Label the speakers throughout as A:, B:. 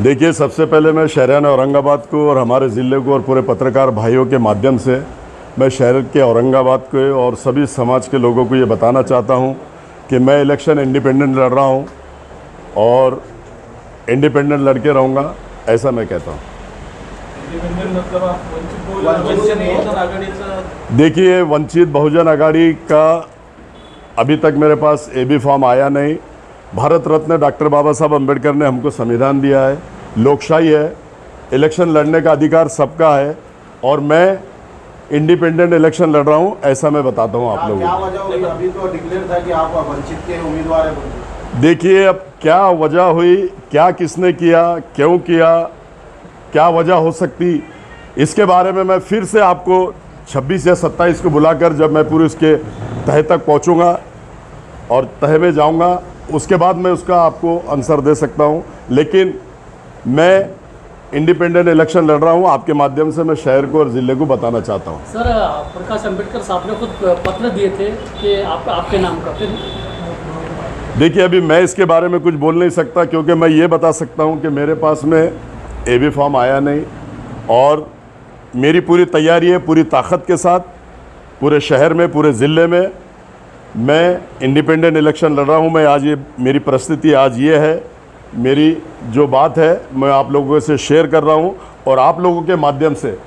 A: देखिए, सबसे पहले मैं शहरियान औरंगाबाद को और हमारे ज़िले को और पूरे पत्रकार भाइयों के माध्यम से मैं शहर के औरंगाबाद को और सभी समाज के लोगों को ये बताना चाहता हूँ कि मैं इलेक्शन इंडिपेंडेंट लड़ रहा हूँ और इंडिपेंडेंट लड़के रहूँगा, ऐसा मैं कहता हूँ। देखिए, वंचित बहुजन आघाड़ी का अभी तक मेरे पास एबी फॉर्म आया नहीं। भारत रत्न डॉक्टर बाबा साहब अम्बेडकर ने हमको संविधान दिया है, लोकशाही है, इलेक्शन लड़ने का अधिकार सबका है और मैं इंडिपेंडेंट इलेक्शन लड़ रहा हूं, ऐसा मैं बताता हूं आप लोगों को।
B: क्या वजह हुई? अभी तो डिक्लेयर था कि आप वंचित के उम्मीदवार हैं।
A: देखिए, अब क्या वजह हुई, क्या किसने किया, क्यों किया, क्या वजह हो सकती, इसके बारे में मैं फिर से आपको 26 या 27 को बुलाकर, जब मैं पूरे उसके तह तक पहुंचूंगा और तह में जाऊंगा, उसके बाद मैं उसका आपको आंसर दे सकता हूं। लेकिन मैं इंडिपेंडेंट इलेक्शन लड़ रहा हूं, आपके माध्यम से मैं शहर को और ज़िले को बताना चाहता हूं।
C: सर, प्रकाश अंबेडकर साहब ने खुद पत्र दिए थे कि आपके नाम का। फिर
A: देखिए, अभी मैं इसके बारे में कुछ बोल नहीं सकता, क्योंकि मैं ये बता सकता हूं कि मेरे पास में एबी फॉर्म आया नहीं और मेरी पूरी तैयारी है, पूरी ताकत के साथ पूरे शहर में, पूरे ज़िले में मैं इंडिपेंडेंट इलेक्शन लड़ रहा हूं। मैं आज, ये मेरी परिस्थिति आज ये है, मेरी जो बात है मैं आप लोगों से शेयर कर रहा हूं और आप लोगों के माध्यम से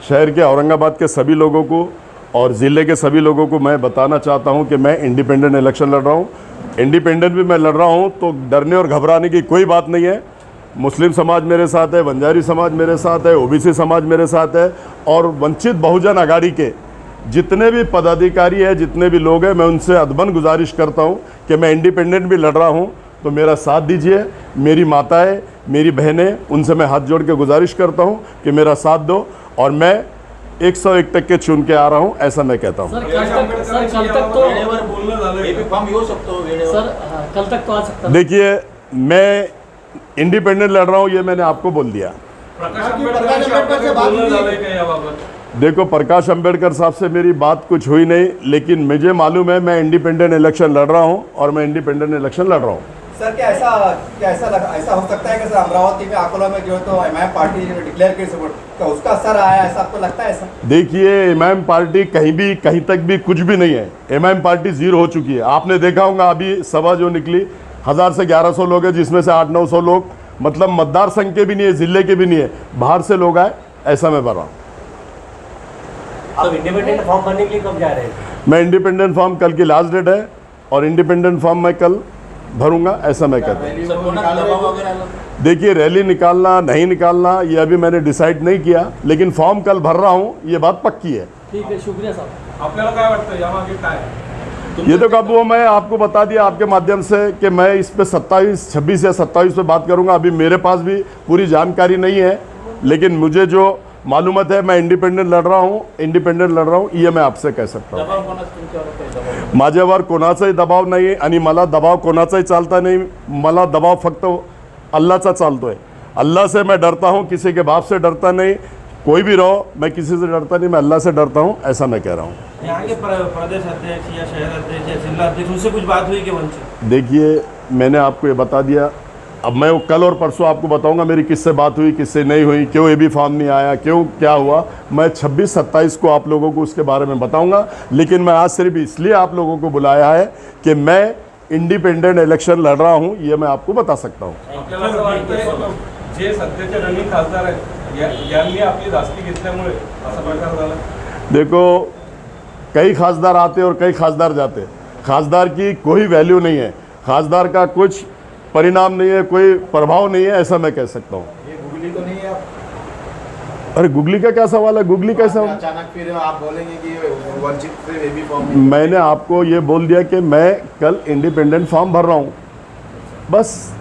A: शहर के, औरंगाबाद के सभी लोगों को और ज़िले के सभी लोगों को मैं बताना चाहता हूं कि मैं इंडिपेंडेंट इलेक्शन लड़ रहा हूं। इंडिपेंडेंट भी मैं लड़ रहा हूं तो डरने और घबराने की कोई बात नहीं है। मुस्लिम समाज मेरे साथ है, बंजारी समाज मेरे साथ है, ओबीसी समाज मेरे साथ है और वंचित बहुजन आघाड़ी के जितने भी पदाधिकारी हैं, जितने भी लोग हैं, मैं उनसे अदबन गुजारिश करता हूं कि मैं इंडिपेंडेंट भी लड़ रहा हूं तो मेरा साथ दीजिए। मेरी माताएं, मेरी बहनें, उनसे मैं हाथ जोड़ के गुजारिश करता हूं कि मेरा साथ दो और मैं 101 टक्के चुन के आ रहा हूं, ऐसा मैं कहता हूं।
C: सर, कल तक तो आ सकता है।
A: देखिए, मैं इंडिपेंडेंट लड़ रहा हूं, ये मैंने आपको बोल दिया। देखो, प्रकाश अंबेडकर साहब से मेरी बात कुछ हुई नहीं, लेकिन मुझे मालूम है मैं इंडिपेंडेंट इलेक्शन लड़ रहा हूं और मैं इंडिपेंडेंट इलेक्शन लड़ रहा हूं।
B: सर, क्या ऐसा हो सकता है कि सर अमरावती में, अकोला में जो तो एमआईएम पार्टी ने डिक्लेयर की सपोर्ट, क्या उसका असर आया, ऐसा आपको लगता है? ऐसा देखिए,
A: एमआईएम पार्टी कहीं तक भी कुछ भी नहीं है। एमआईएम पार्टी जीरो हो चुकी है। आपने देखा होगा अभी सभा जो निकली, 1000 से 1100 लोग हैं, जिसमें से 800-900 लोग मतलब मतदार संघ के भी नहीं है, जिले के भी नहीं है, बाहर से लोग आए, ऐसा मैं बता रहा हूँ।
D: आप इंडिपेंडेंट फॉर्म भरने के लिए कब जा रहे हैं?
A: मैं इंडिपेंडेंट फॉर्म, कल की लास्ट डेट है और इंडिपेंडेंट फॉर्म मैं कल भरूंगा, ऐसा मैं कहता हूँ। देखिए, रैली निकालना नहीं निकालना ये अभी मैंने डिसाइड नहीं किया, लेकिन फॉर्म कल भर रहा हूँ, ये बात पक्की है।
C: ठीक है, शुक्रिया साहब।
E: आपल्याला काय वाटतं यामागे काय?
A: ये तो कब वो मैं आपको बता दिया आपके माध्यम से कि मैं इस पे 26 या 27 पे बात करूंगा। अभी मेरे पास भी पूरी जानकारी नहीं है, लेकिन मुझे जो मालूमत है मैं इंडिपेंडेंट लड़ रहा हूँ, ये मैं आपसे कह सकता हूँ। माझ्यावर कोणाचाही दबाव नाही आणि मला दबाव कोणाचाही चालता नहीं। मला दबाव फक्त अल्लाहचा चालतोय। अल्लाह से मैं डरता हूँ, किसी के बाप से डरता नहीं। कोई भी रहो, मैं किसी से डरता नहीं, मैं अल्लाह से डरता हूँ, ऐसा मैं कह रहा हूँ।
D: यहाँ के प्रदेश अध्यक्ष या शहर अध्यक्ष या जिला अध्यक्ष, उनसे कुछ बात हुई कि वंचित?
A: देखिए, मैंने आपको ये बता दिया। अब मैं वो कल और परसों आपको बताऊंगा मेरी किससे बात हुई, किससे नहीं हुई, क्यों एबी फॉर्म नहीं आया, क्यों क्या हुआ। मैं 26-27 को आप लोगों को उसके बारे में बताऊंगा, लेकिन मैं आज सिर्फ इसलिए आप लोगों को बुलाया है कि मैं इंडिपेंडेंट इलेक्शन लड़ रहा हूं, ये मैं आपको बता सकता हूं।
E: आपल्याला असं वाटतंय जे सध्याचे रनिंग खासदार आहेत यांनी आपली दास्ती घेतल्यामुळे असा प्रकार झाला?
A: देखो, कई खासदार आते और कई खासदार जाते। खासदार की कोई वैल्यू नहीं है, खासदार का कुछ परिणाम नहीं है, कोई प्रभाव नहीं है, ऐसा मैं कह सकता हूँ।
B: ये गुगली तो नहीं है आप?
A: अरे गुगली का क्या सवाल है? गुगली कैसा?
B: अचानक फिर आप बोलेंगे कि वंचित से एबी फॉर्म?
A: मैंने आपको ये बोल दिया कि मैं कल इंडिपेंडेंट फॉर्म भर रहा हूँ, बस।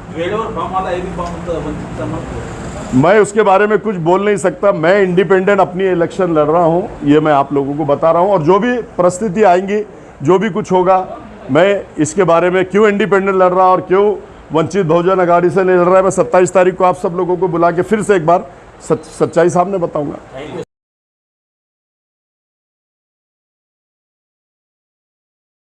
A: मैं उसके बारे में कुछ बोल नहीं सकता। मैं इंडिपेंडेंट अपनी इलेक्शन लड़ रहा हूँ, ये मैं आप लोगों को बता रहा हूँ और जो भी परिस्थिति आएंगी, जो भी कुछ होगा, मैं इसके बारे में क्यों इंडिपेंडेंट लड़ रहा और क्यों वंचित बहुजन आघाड़ी से नहीं लड़ रहा है, मैं 27 तारीख को आप सब लोगों को बुला के फिर से एक बार सच्चाई सामने बताऊंगा।